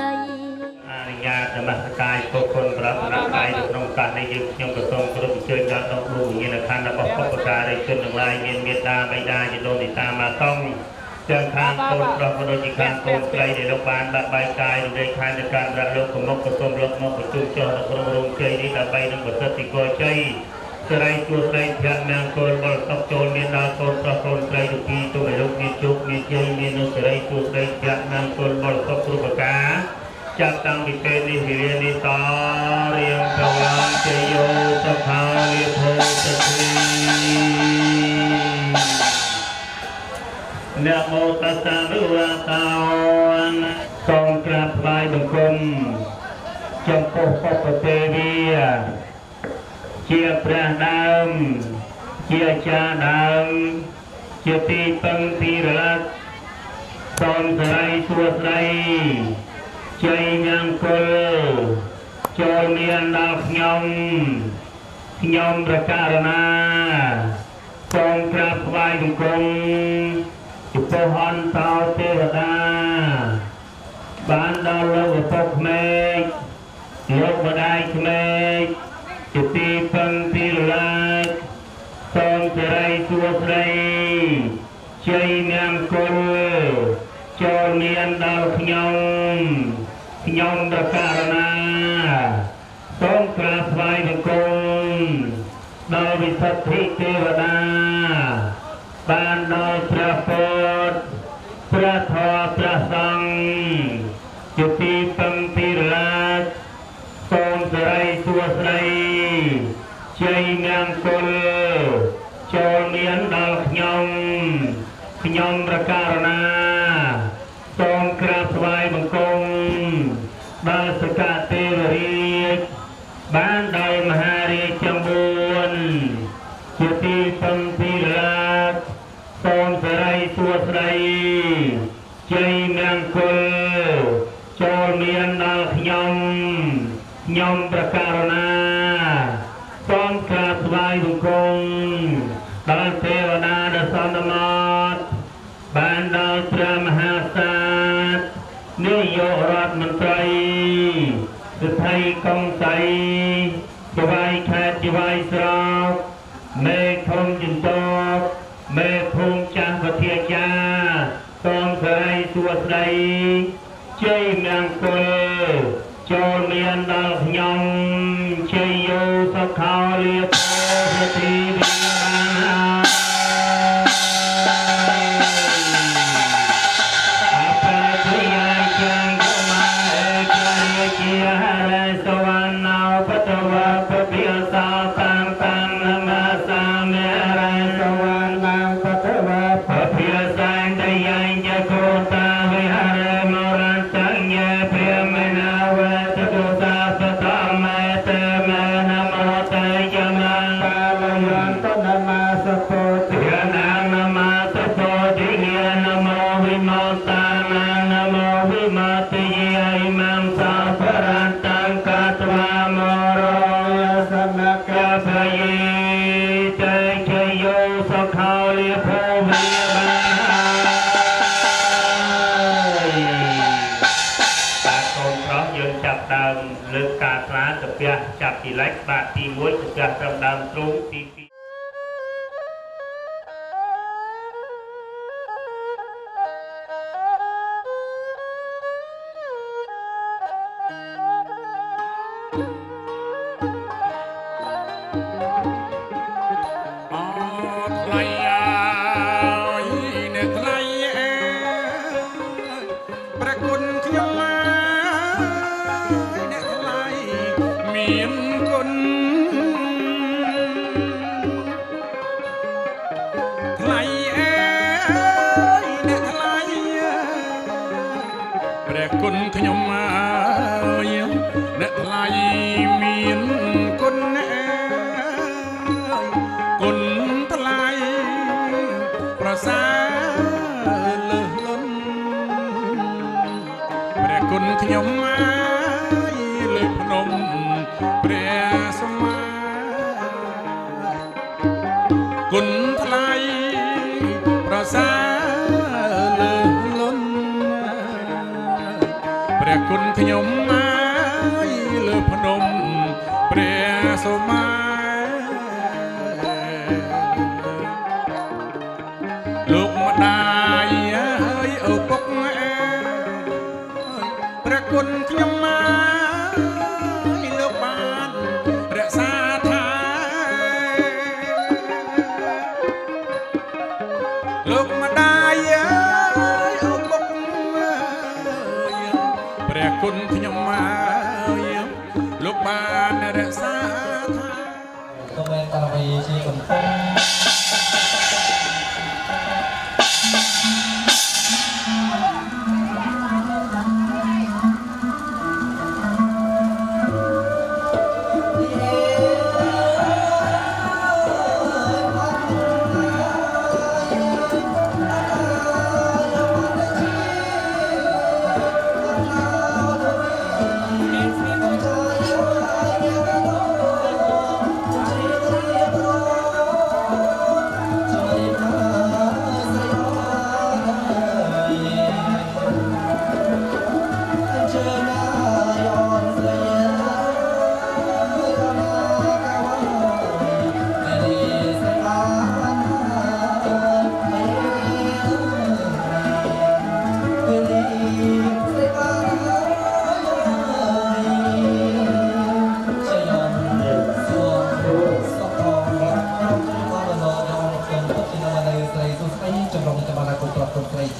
ដីអនុញ្ញាតនមស្ការពុទ្ធគុណប្រប្រកាយក្នុងការដែលយើងខ្ញុំក៏សូមគោរពអញ្ជើញដល់លោកគ្រូវិញ្ញាណខណ្ឌរបស់ពុទ្ធការីជនទាំងឡាយមានមេត្តាបិតាជាដូនទីតាមកxongទាំងខាងកូនប្រុសក៏ដូចជាខាងកូនស្រីដែលលោកបានដាក់បាយកាយរំលែកខណ្ឌទៅកាន់ព្រះលោកប្រមុខក៏សូមលោកមកប្រជុំចុះនៅក្នុងរោងជ័យនេះដើម្បីនឹងប្រសិទ្ធិគរជ័យសេរីជួស្ដីភ័ក្រនាងកូនបលសុខចូលមានដល់កូនប្រុសកូនស្រីទាំងពីរទុំឲ្យលោកមានជោគមានជ័យមាននូវសេរីជួស្ដីភ័ក្រនាងកូនបលសុខគ្រប់ប្រការចាប់តាំងពីពេលនេះវិរិយនេះតរៀងប្រឡងជ័យយោសុខាលាភោសធីអ្នកមោតសានុរាតោសូមក្រាបថ្វាយបង្គំចំពោះពុទ្ធទេវីជាព្រះដើមជាអាចារ្យដើមជាទីពឹងទីរលឹកសូមសេរីសួស្តីជ័យមង្គលចូលមានដល់ខ្ញុំប្រការណាសូមក្រាបថ្វាយបង្គំចំពោះអន្តោទេវតាបានដល់លោកឪពុកក្មេកលោកម្ដាយក្មេកជាទីពឹងទីរលឹកសូមសេរីសួស្តីជ័យមង្គលចូលមានដល់ខ្ញុំប្រការណាសូមក្រាបថ្វាយបង្គំដល់វិសុទ្ធិទេវតាបានដល់ព្រះពុទ្ធព្រះធម៌ព្រះសង្ឃជាទីពឹងទីរលឹកសូមសេរីសួស្តីជ័យមង្គលចូលមានដល់ខ្ញុំប្រការណាសូមក្រាបថ្វាយបង្គំដល់សកទេវរាជបានដល់មហារាជចំ4ជាទីពឹងទីរលឹកសូមសេរីសួស្តីជ័យមង្គលចូលមានដល់ខ្ញុំប្រការណាសូមក្រាបថ្វាយបង្គំដល់ទេវតាដ៏សន្មតបានដល់ព្រះមហាក្សត្រនាយករដ្ឋមន្ត្រីស្ថិកុងសីជាវាយខេត្តជាវាយស្រុកមេធំជំទប់មេភូមិចាស់វិទ្យាចាសូមសេរីសួស្តីជ័យមង្គលចូលមានដល់ខ្ញុំជ័យយោសុខាលាភោសធីវិបាលើកការស្រាទៅផ្ទះចាប់ទីលេខបាក់ទី1ទៅផ្ទះត្រឹមដើមទ្រូងទី2គុណថ្លៃប្រសើរលើលន់ ព្រះគុណខ្ញុំណាយលើភ្នំព្រះសូមាលោកម្ដាយហើយឪពុកព្រះគុណខ្ញុំណាយលោកបានរក្សាថាលោកម្ដាយឪពុកព្រះគុណខ្ញុំហើយលោកបានរក្សាថាតើមែនតាវីជាកំពុង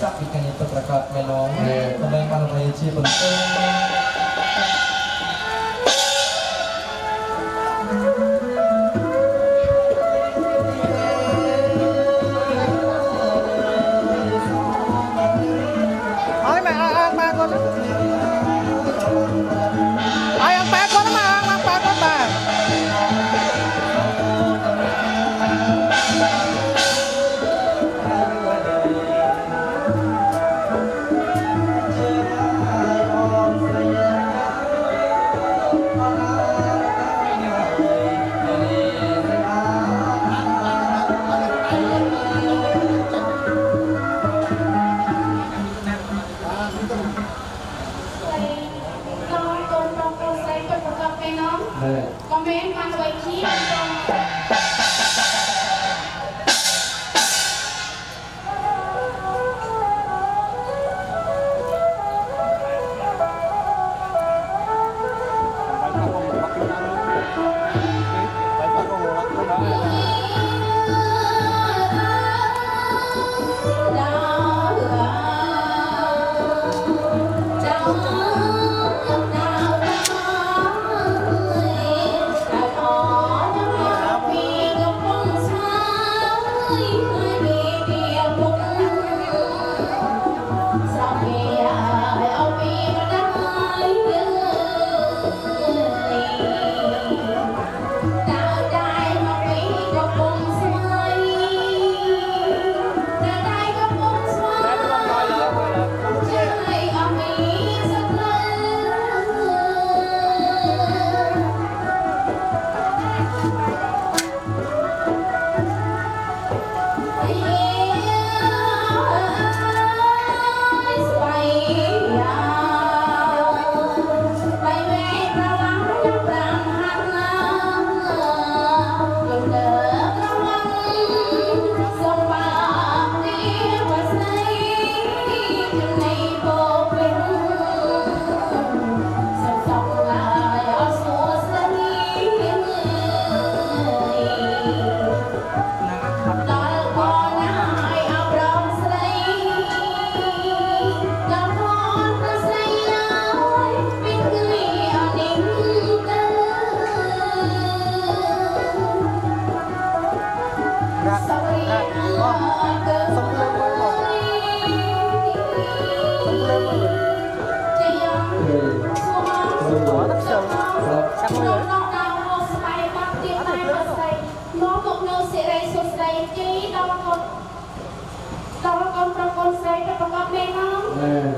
จับวิการนี้ประกาศไม่น้องทำไมมันไปชีพบนเต้คอมเมนต์มาไว้ที่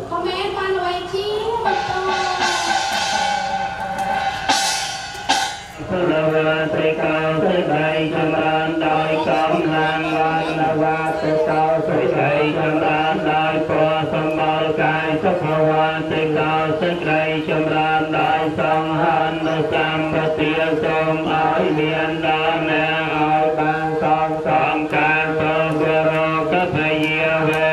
คอมเมนต์มาไว้ที่ผู้เราใจเก่าใจใดจำรานได้กำลังวันนาวาใจเก่าใจใดจำรานได้ปอสมบูรณ์กายสักวันใจเก่า សេចក្តីចម្រើនដោយសង្ហាននៅសម្បទាសូមឲ្យមានដល់អ្នកឲ្យបានសងសំការពរកភយាវេ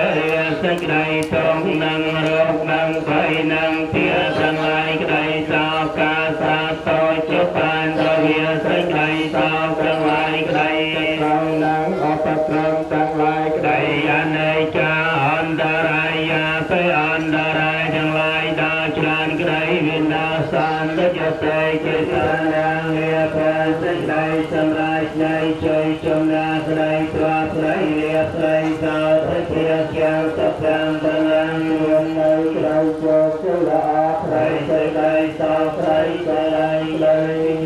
សេចក្តីទុំនឹងរោគនឹងភ័យនឹងភាទាំងឡាយក្តីសោកាសាតោចបានរវាសេចក្តីសោកទាំងឡាយក្តីក្នុងនឹងអបត្រមទាំងឡាយក្តីអនេចាអន្តរាយាទៅអន្តរាយទាំងឡាយដល់ច្រើនក្តីវិនាសានដូចទេចេតនាងារព្រះសេចក្តីសម្រាប់នៃជ័យជំនាស្រីទ្រាស្រីលាស្រីសោទៅជាជាសព្រាំទាំងឡាយរួមនៅក្រៅជោគជល្អស្រីសេចក្តីសោស្រីស្រីក្តី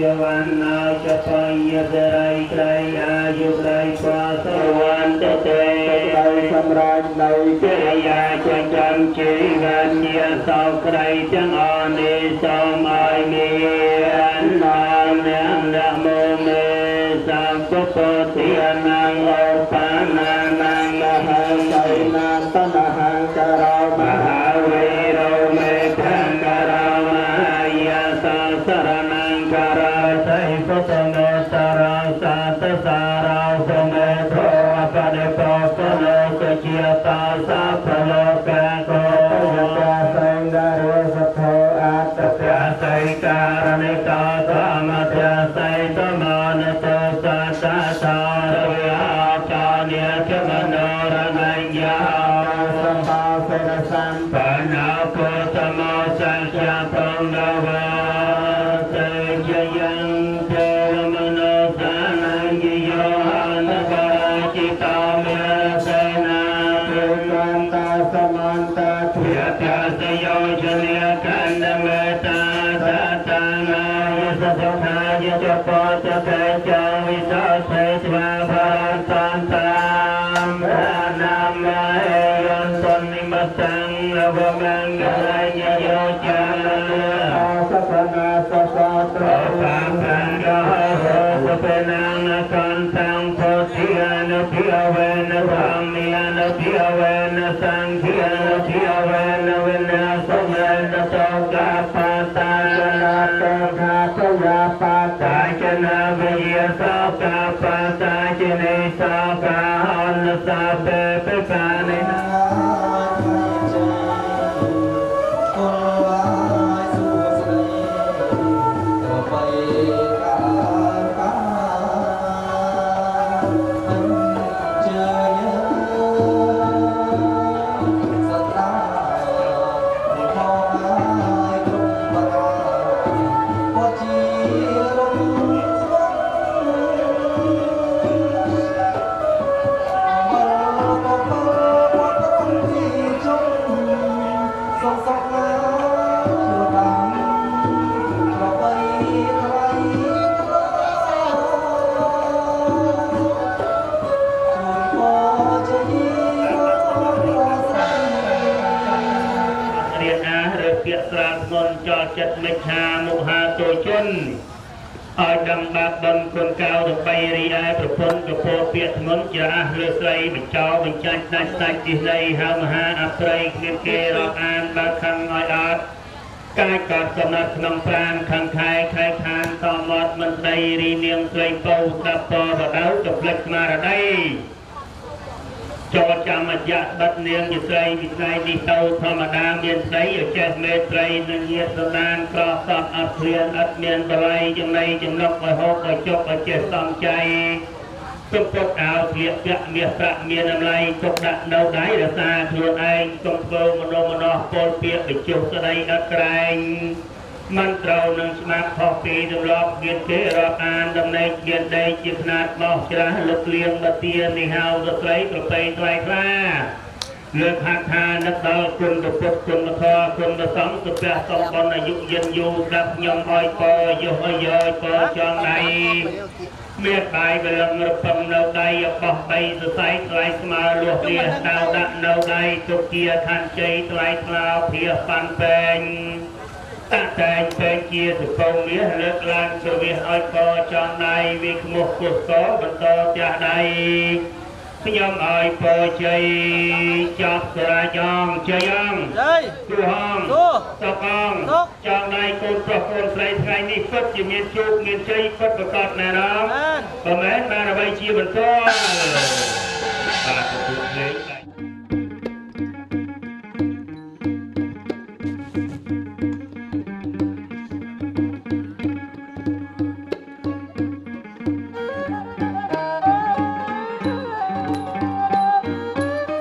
យវណ្ណាចបយសេរីក្តីអាយុក្តីស្វវន្ទទេក្តីសម្រាប់នៅជាយាចិញ្ចឹមជីវិតជាសោក្តីទាំងអស់នេះសូមឲ្យមានដល់អ្នកនមោមេសម្ពុទ្ធិអនង្អោបាណានង្មហេសៃណាតនហង្ការោមហាវីរោមេធង្ការោមហាយាសាសរណង្ការោសៃពុទ្ធមេតរោសាទសារោសមេធោអបដិបោសលោកជាតាសាភលោកាកោយតាសេងដារសទ្ធោអត្តព្យាសៃការณิកោធម្មព្យាសៃតមនតោសាសាសារវិហោចានិកមនោរណញ្ញោសម្បោសេនសម្បណោពុទ្ធមោសង្ឃាពងនវោសេចយ៉ាងទេមនោសានញ្ញយោអនបរាจิตោមេសេនាពុទ្ធតាសមន្តធិយតាសយោជនិកណ្ដមេតាតាតានាយសសខាយចពតកេចវិសោសេស្វាភរន្តន្តามនាមហេយន្តនិមតੰវមង្កលយយោចាអសពនាសសត្រោបាបង្កហោសពេណានកន្តੰពុទ្ធិអនុភិយវេនធម្មីអនុភិយវេនសង្ឃិអនុភិយវេនវិនាសមេនតោកាបតាចនាតោខាសយាបតាចនាវិយសោកាបតាចនិសោកាអនសាបេបកានិណាចិត្តមិច្ឆាមុហាទោជនឲ្យដឹងបាបបន់គុណកៅដើម្បីរីឯប្រពន្ធកពោពាក្យធ្ងន់ច្រាស់លើស្រីបញ្ចោបញ្ចាច់ដាច់សាច់ទីស្ដីហៅមហាអប្រិយគ្មានគេរាប់អានបើខឹងឲ្យអត់កាយកត់កំណត់ក្នុងប្រាណខឹងខែខែខានតមាត់មិនដីរីនាងស្រីពៅស្ដាប់ពរបដៅទៅផ្លិចស្មារតីចូលចាំអយៈបិទនាងជាស្រីវិស័យនេះទៅធម្មតាមានស្ដីឲ្យចេះមេត្រីនឹងញាតសន្តានក្រសត់អត់ឃ្លានអត់មានបល័យចំណៃចំណុកឲ្យហូបឲ្យជប់ឲ្យចេះសំចៃទុកទុកអោស្លៀកពាក់មាសប្រាក់មានតម្លៃទុកដាក់នៅដៃរសាខ្លួនឯងទុកធ្វើមនោមនោពលពាក្យបញ្ចុះស្ដីអត់ក្រែងមិនត្រូវនឹងស្មាតខុសពីទម្លាប់មានគេរាប់អានដំណេកមានដេកជាខ្នាតបោះច្រាស់លឹកលៀងបទានេះហៅស្ត្រីប្រពៃថ្លៃថ្លាលើកហាត់ថានឹកដល់គុណពុទ្ធគុណធម៌គុណព្រះសង្ឃសុភ័ក្រសំបុនអាយុយិនយូរស្ដាប់ខ្ញុំឲ្យពរយុះឲ្យយោពរចងដៃមានបាយបលឹងរពឹងនៅដៃបោះបីសរសៃថ្លៃស្មើលួសលាដៅដាក់នៅដៃទុកជាឋានជ័យថ្លៃថ្លាភាប៉ាន់ពេញតាតែងពេញជាសកលមាសលើកឡើងសវិសឲ្យកចងដៃវិខ្មុះគុះកបន្តផ្ទះដៃ ខ្ញុំឲ្យពរជ័យចាប់ស្រាយងជ័យង ជ័យ ទូហង ទូ សុកង សុក ចង់ដៃកូនប្រុសកូនស្រីថ្ងៃនេះពិតជាមានជោគមានជ័យពិតប្រកបណែន បាន បើមែនបានអ្វីជាបន្តបាទទទួលភ្លេងដៃ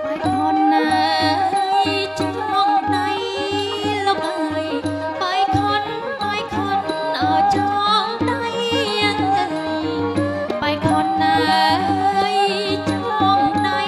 បាយខនណាយចងដៃលោកអើយបាយខនអើចងដៃបាយខនណាយចងដៃ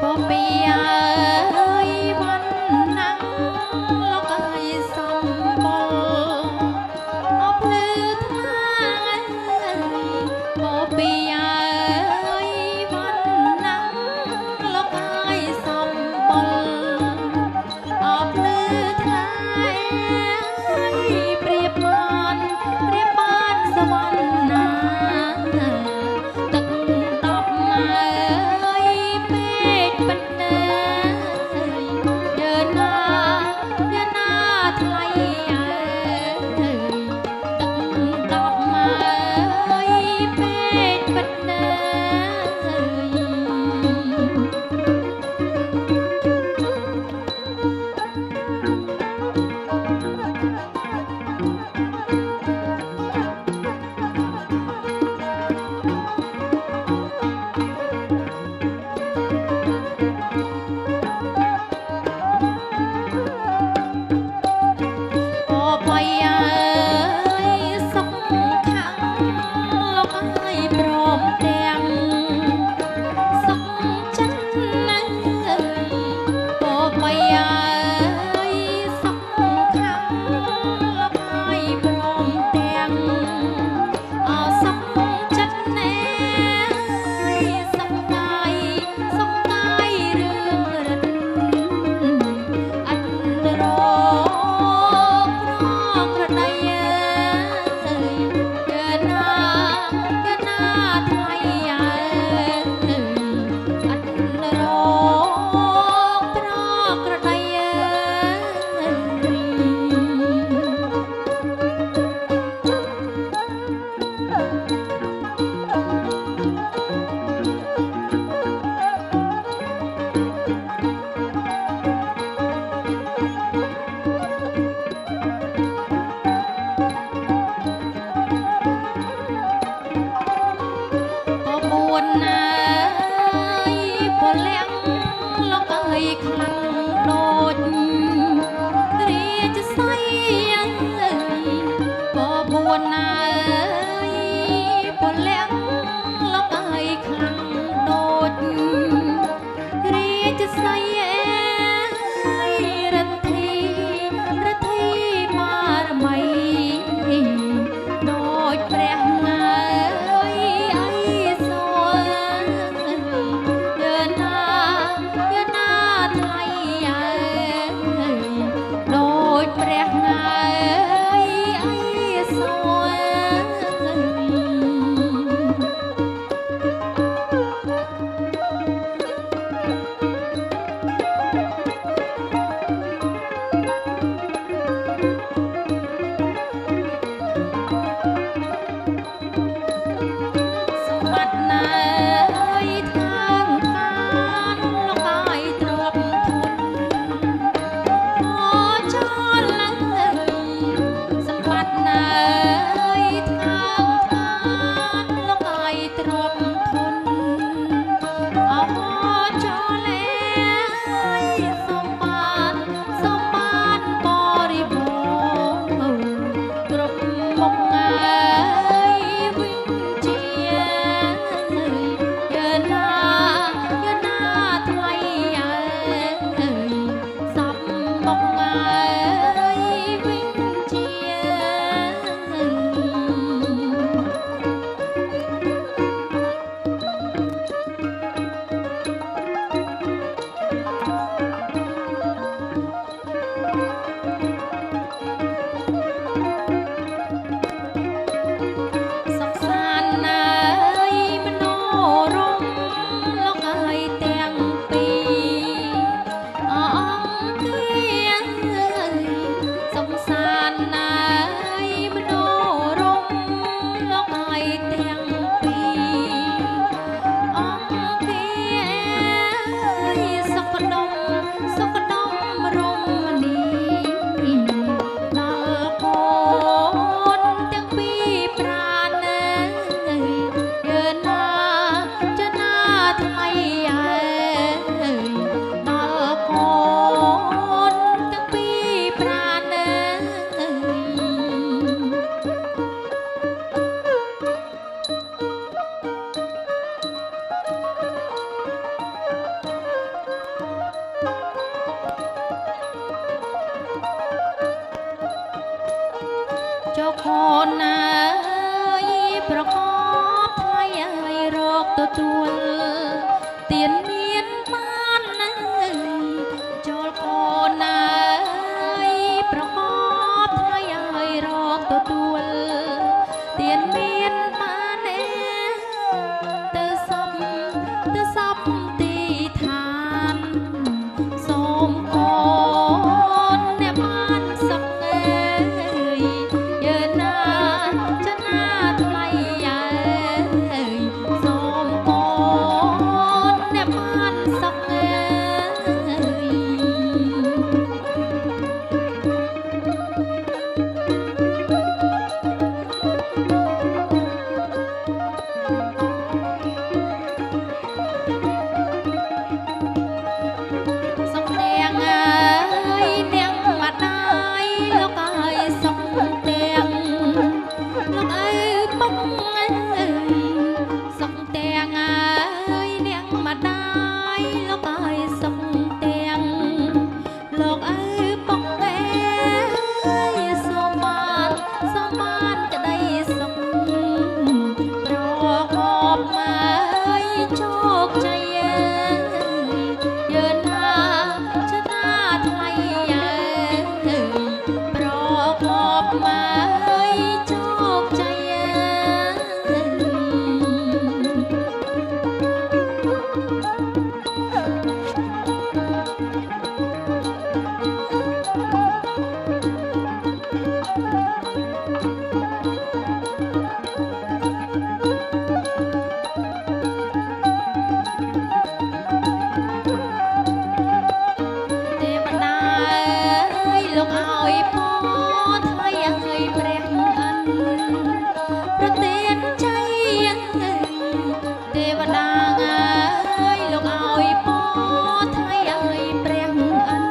bỏ bia ơi văn nắng lúc ấy sông bờ ốc lư thang bỏ bia ơi văn nắng lúc ấy sông bờ ốc lư thangเปรียบบ้านสวรรค์นาตึกดอกไม้เป็นปันเนยเดินหน้าไทยตึกดอกไม้เป็นปันเนย พอไปสักครั้งแล้วก็ให้พร้อมเตียงสักจันนั้นพอไปสักครั้งแล้วก็ให้พร้อมเตียงสักจันแน่สักกายเรื่องรันอันรอ กระไดเดินหน้าไทยอันรอเพราะกระได พอบวนนายพอเลี้ยงแล้วก็ให้คลังโดดเรียจะใส่พอบวนนายพอเลี้ยงแล้วก็ให้คลังโดดเรียจะใส่รันทีมารมัยโดยแปรงไอ้สวนเดินหน้าไทยโดยแปรงไอ้สวนสวัสดนายทางการแล้วก็ให้ตรวจทุนขอจรเลยสวัสดนายทางการแล้วก็ให้ตรวจทุนเอาจอเลยสมบานบริบูรณ์กรบมกงายวิ่งเจียเดินหน้า កូនអើយប្រកបថ្លៃអើយរកទទួលទៀនមានបានណាចូលកូនអើយប្រកបថ្លៃអើយរកទទួលទៀនមានបានទេទៅសពទីឋានសូមកូនអ្នកបានសុខអើយយើណាចនាថ្លៃអើយសូមកូនអ្នកបានសុខអើយសុខទាំងអើយនាងម្ដាយលោកអើយសុខទាំងលោកអើយពុកអើយសុខទាំងអើយនាងម្ដាយលោកអើយសុខទាំងលោកអើយពុកអើយសូមបានក្តីសុខប្រកបអើយជោគជ័យយើណាចនាថ្លៃអើយប្រកបអើយជោគជ័យទេវតាអើយលោកឲ្យពរថ្លៃអើយព្រះអិនប្រទានជ័យទេវតាអើយលោកឲ្យពរថ្លៃអើយព្រះអិន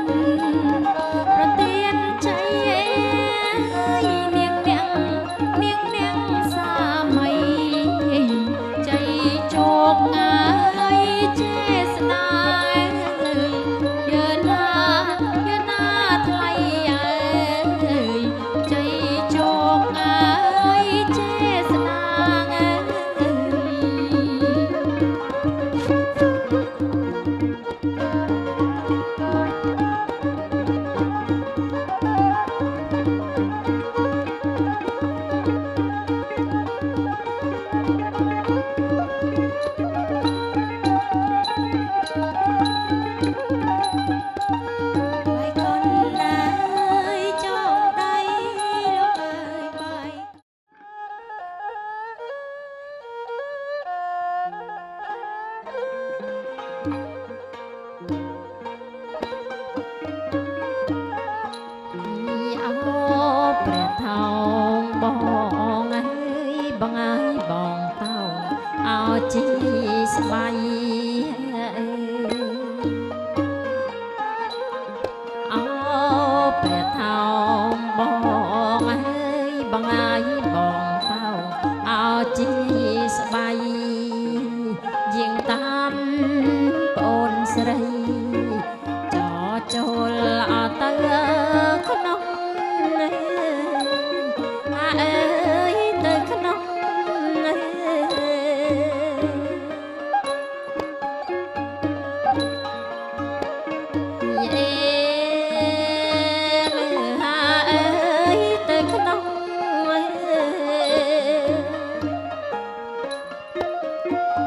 ប្រទានជ័យនាងសាមីជ័យជោគអើយចេស្តាយើណាថ្លៃអើយជ័យជោគអើយចេស្តាអើបាយកូនអើយចងដៃលោកអើយបាយ អោព្រះថោងបងអើយបងអើយបងតោងអោជីស្បៃអោព្រះថោងបងអើយបងអើយបងតោងអោជីស្បៃយាងតាមប្អូនស្រីចោចូលអត់ទៅក្នុងអើយទៅក្នុងយេអើយទៅក្នុង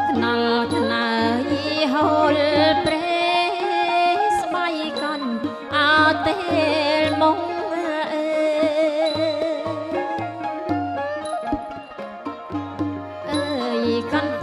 ខ្នល់ខ្នើយហូលព្រេស្បៃកាន់អោទេលមកអើយកាន់